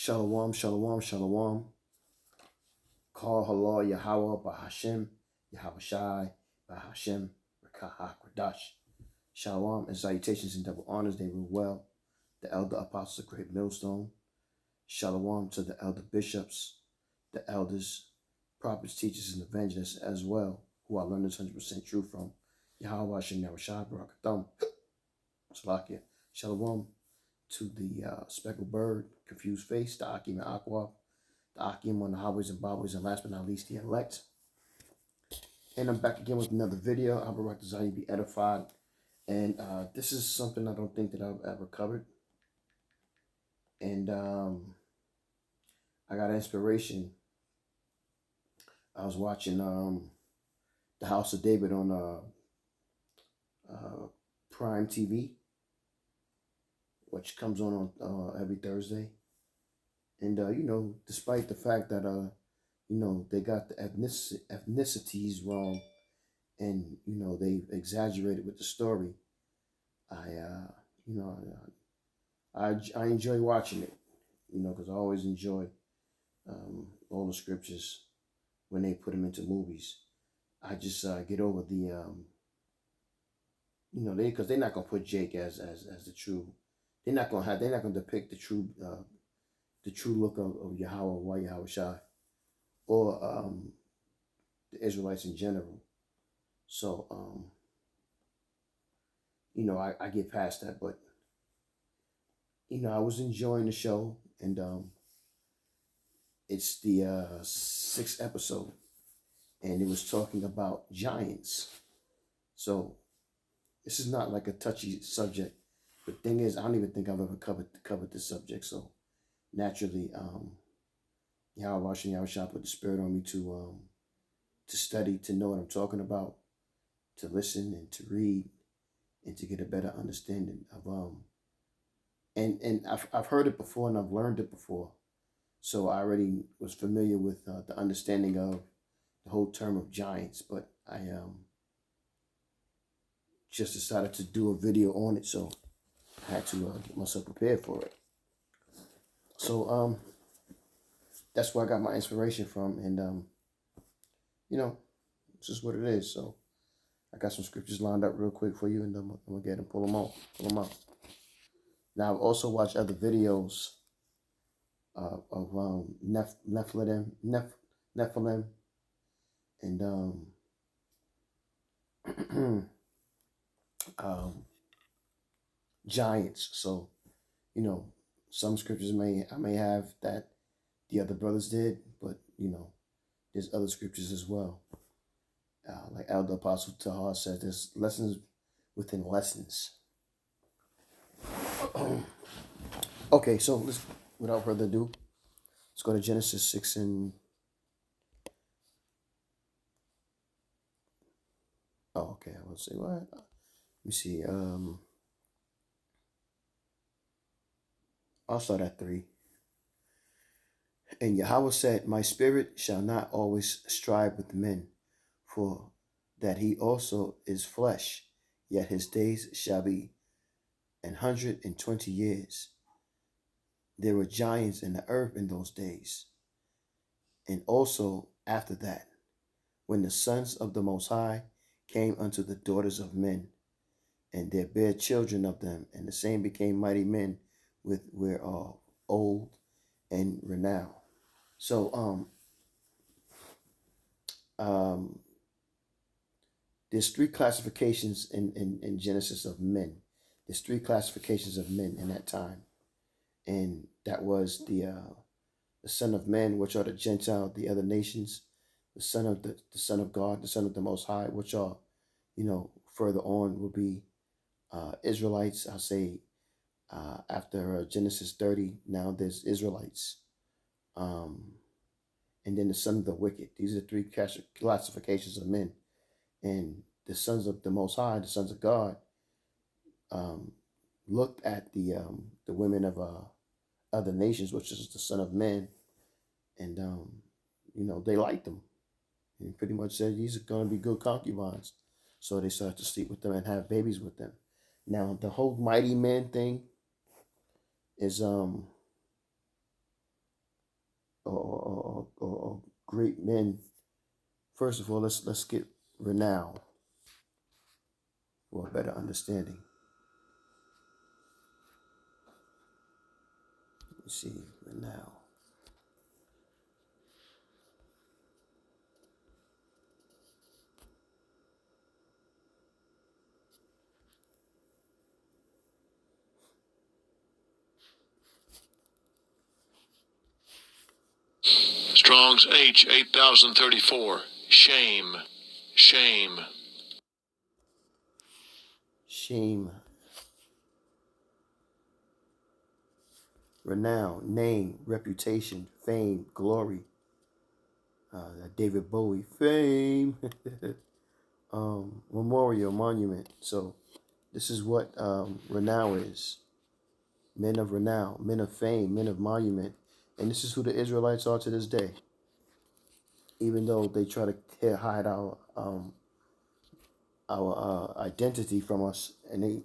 Shalom, shalom, shalom. Call halal Yahweh Bahashem, Yahweh Shai, Bahashem, Rakah Kwadash. Shalom and salutations and double honors. They rule well. The elder apostles of Great Millstone. Shalom to the elder bishops, the elders, prophets, teachers, and evangelists as well, who I learned this 100% true from. Yahweh Hashem, Yahweh Shai, Barakatham. Salakia. Shalom to the speckled bird, confused face, the Akim and Aqua, the Akim on the highways and byways, and last but not least, the elect. And I'm back again with another video. I will desire you be edified. And this is something I don't think that I've ever covered. And I got inspiration. I was watching The House of David on Prime TV, which comes on every Thursday. And, despite the fact that, they got the ethnicities wrong and, they exaggerated with the story, I enjoy watching it, because I always enjoy all the scriptures when they put them into movies. I just get over the, because they're not going to put Jake as the true, they're not going to depict the true look of Yahweh Shai, or the Israelites in general. So, I get past that, but, I was enjoying the show, and it's the 6th episode, and it was talking about giants. So, this is not like a touchy subject. The thing is, I don't even think I've ever covered this subject, so naturally, Yahweh Shai put the spirit on me to study, to know what I'm talking about, to listen and to read, and to get a better understanding of and I've heard it before and I've learned it before, so I already was familiar with the understanding of the whole term of giants, but I just decided to do a video on it, so I had to get myself prepared for it. So that's where I got my inspiration from, and this is what it is. So I got some scriptures lined up real quick for you, and I'm gonna get and pull them out. Now I've also watched other videos of Nephilim, and giants. So some scriptures I may have that the other brothers did, but there's other scriptures as well. Like Elder Apostle Tahar said, there's lessons within lessons. Okay, so without further ado, let's go to Genesis 6 and... Oh, okay, I will say what? Let me see. I'll start at 3. And Yahweh said, My spirit shall not always strive with men, for that he also is flesh, yet his days shall be 120 years. There were giants in the earth in those days, and also after that, when the sons of the Most High came unto the daughters of men, and there bare children of them, and the same became mighty men were old and renowned. So there's 3 classifications in Genesis of men. There's 3 classifications of men in that time, and that was the son of man, which are the Gentile, the other nations, the son of God, the son of the Most High, which are further on will be Israelites. I'll say after Genesis 30, now there's Israelites, and then the son of the wicked. These are 3 classifications of men. And the sons of the Most High, the sons of God, looked at the women of other nations, which is the son of man, and they liked them, and pretty much said these are going to be good concubines. So they started to sleep with them and have babies with them. Now the whole mighty man thing is great men. First of all, let's get renown for a better understanding. Let's see, renown. Strong's H 8034. Shame. Shame. Shame. Renown, name, reputation, fame, glory. David Bowie, fame. Memorial, monument. So this is what renown is. Men of renown, men of fame, men of monument. And this is who the Israelites are to this day. Even though they try to hide our identity from us, and they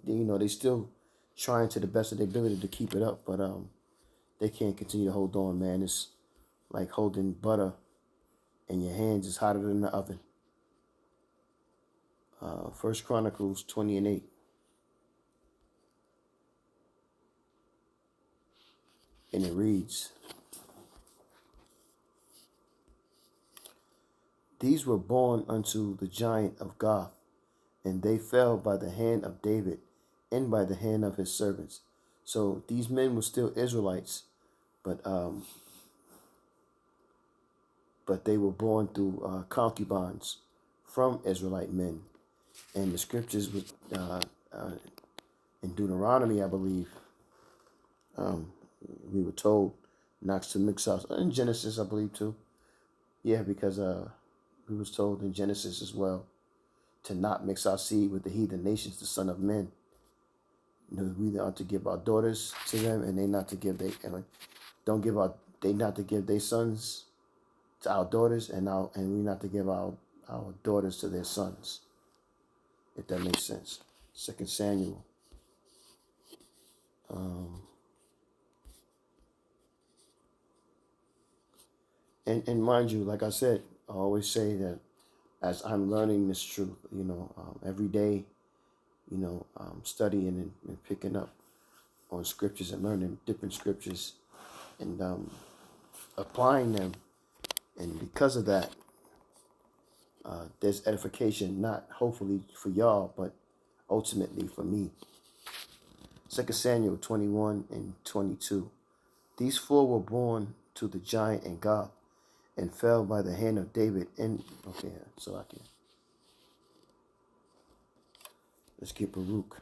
still trying to the best of their ability to keep it up, but they can't continue to hold on, man. It's like holding butter in your hands. It's hotter than the oven. First Chronicles 20:8. And it reads, these were born unto the giant of Gath, and they fell by the hand of David and by the hand of his servants. So these men were still Israelites, but they were born through concubines from Israelite men. And the scriptures with in Deuteronomy, I believe, we were told not to mix us. In Genesis, I believe too. Yeah, because we was told in Genesis as well to not mix our seed with the heathen nations, the son of men. We are to give our daughters to them, and they not to give they not to give their sons to our daughters, and we not to give our daughters to their sons. If that makes sense. 2 Samuel. And mind you, like I said, I always say that as I'm learning this truth, every day, studying and picking up on scriptures and learning different scriptures and applying them. And because of that, there's edification, not hopefully for y'all, but ultimately for me. 2 Samuel 21:22. These four were born to the giant in Gath and fell by the hand of David. Let's get Baruch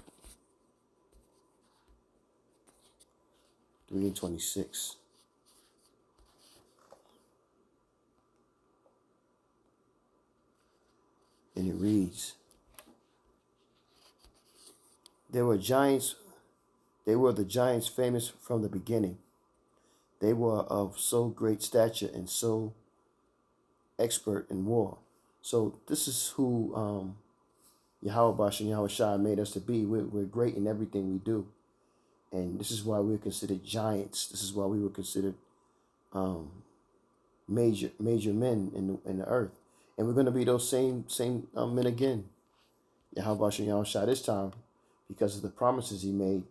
3:26. And it reads, they were the giants famous from the beginning. They were of so great stature and so expert in war. So this is who Yahweh Bash and Yahweh Shai made us to be. We're great in everything we do. And this is why we're considered giants. This is why we were considered major men in the earth. And we're going to be those same men again. Yahweh Bash and Yahweh Shai this time, because of the promises he made,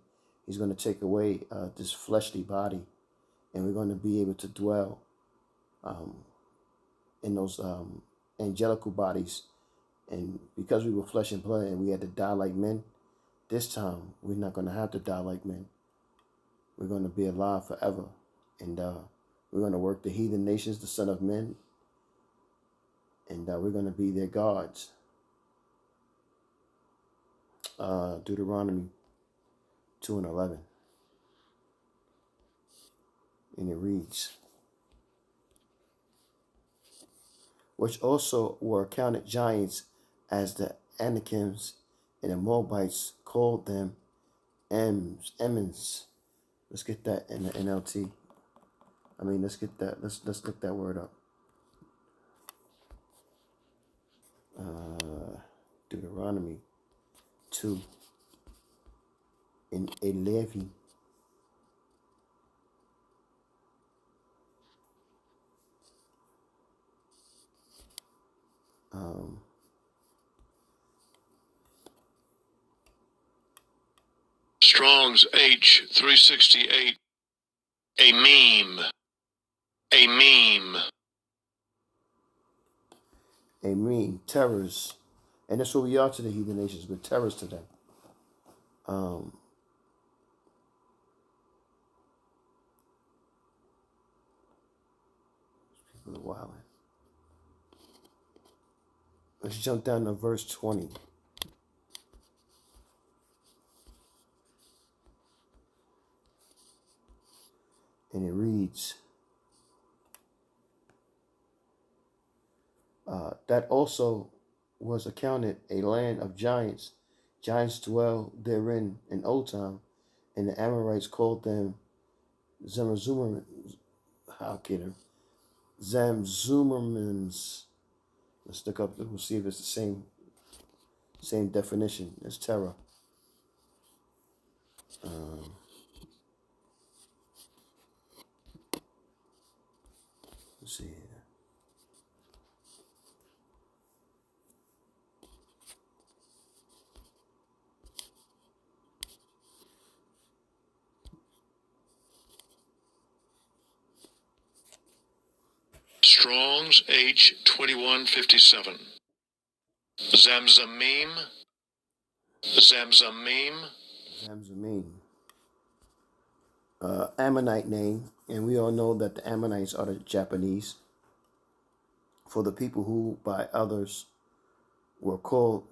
he's going to take away this fleshly body. And we're going to be able to dwell in those angelical bodies. And because we were flesh and blood and we had to die like men, this time we're not going to have to die like men. We're going to be alive forever. And we're going to work the heathen nations, the son of men. And we're going to be their gods. Deuteronomy 2:11. And it reads, which also were counted giants, as the Anakims and the Moabites called them Emmons. Let's get that in the NLT. Let's get that. Let's look that word up. Deuteronomy 2:11. Um, Strong's H368. A meme. A meme. a mean terrors, and that's what we are to the heathen nations. We're terrors to them. People are wilding. Let's jump down to verse 20. And it reads, that also was accounted a land of giants. Giants dwell therein in old time, and the Amorites called them Zamzummim. How can it? Zamzummins. Let's look up. We'll see if it's the same definition as terror. Um, let's see here. Strong's H2157. Zamzamim. Zamzamim. Zamzumim. Ammonite name, and we all know that the Ammonites are the Japanese. For the people who by others were called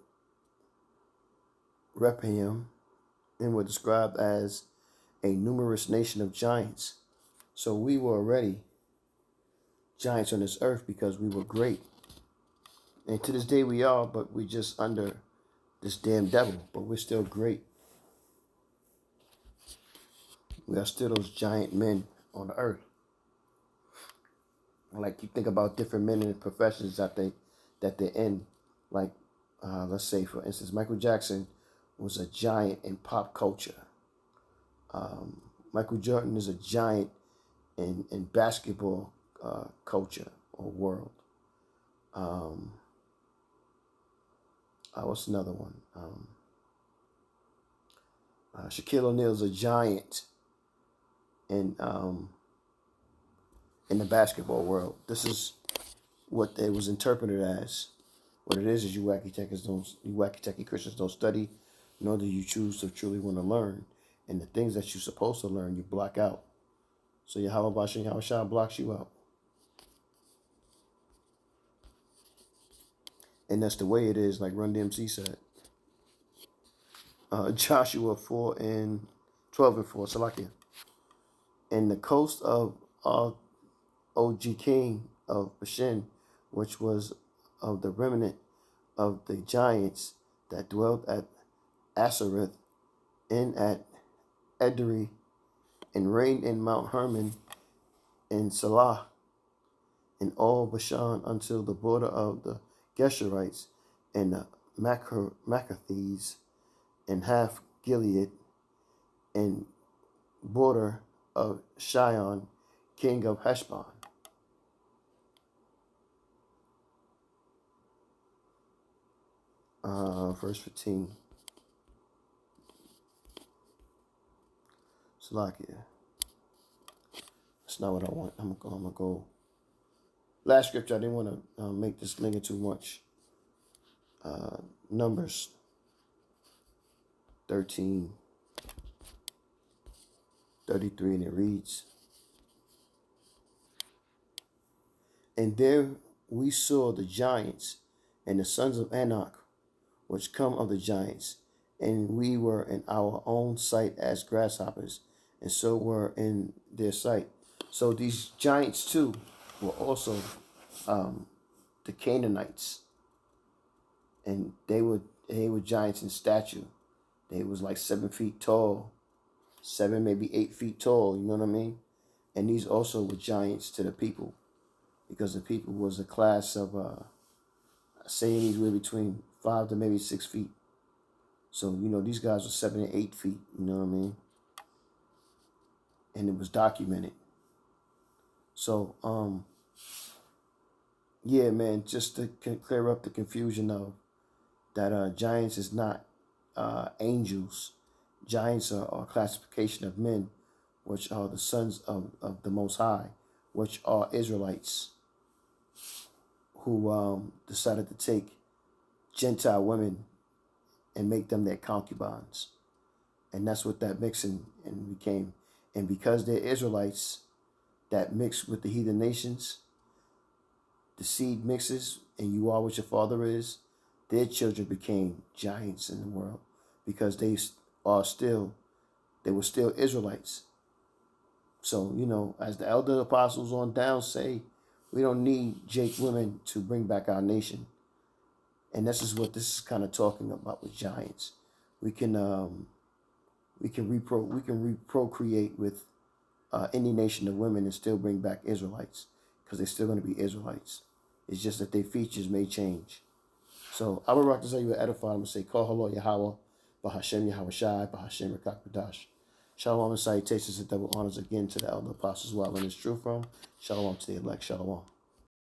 Rephaim and were described as a numerous nation of giants. So we were already giants on this earth because we were great. And to this day we are, but we just under this damn devil, but we're still great. We are still those giant men on the earth. Like you think about different men in the professions that they're in. Like let's say for instance, Michael Jackson was a giant in pop culture. Michael Jordan is a giant in basketball culture or world. What's another one? Shaquille O'Neal is a giant in the basketball world. This is what it was interpreted as. What it is you wacky techie Christians don't study, nor do you choose to truly want to learn. And the things that you're supposed to learn, you block out. So Yahweh Bashem Yahushua blocks you out. And that's the way it is, like Run DMC said. Joshua 4 and 12 and 4, Salakia. And the coast of Og king of Bashan, which was of the remnant of the giants that dwelt at Asareth and at Edrei, and reigned in Mount Hermon and Salah, and all Bashan until the border of the Geshurites and the Maccathes, and half Gilead, and border of Shion, king of Heshbon. Verse 15. Salakia. That's not what I want. I'm gonna go. Last scripture. I didn't want to make this linger too much. Numbers 13:33, and it reads, and there we saw the giants and the sons of Anak, which come of the giants, and we were in our own sight as grasshoppers, and so were in their sight. So these giants too were also the Canaanites, and they were giants in stature. They was like 7 feet tall, 7 maybe 8 feet tall. You know what I mean? And these also were giants to the people, because the people was a class of say anywhere between 5 to maybe 6 feet. So these guys were 7 and 8 feet. You know what I mean? And it was documented. So yeah, man, just to clear up the confusion of that giants is not angels. Giants are a classification of men, which are the sons of the Most High, which are Israelites who decided to take Gentile women and make them their concubines. And that's what that mixing and became. And because they're Israelites that mix with the heathen nations, the seed mixes, and you are what your father is, their children became giants in the world because are still they were still Israelites. So, as the elder apostles on down say, we don't need Jake women to bring back our nation. And this is what this is kind of talking about with giants. We can reprocreate with any nation of women and still bring back Israelites because they're still going to be Israelites. It's just that their features may change. So I would like to say you edify them and say, Call Halo Yahweh, Bahashem Yahweh Shai, Bahashem Rakak Radash. Shalom and salutations and double honors again to the elder apostles while in this truth from. Shalom to the elect. Shalom.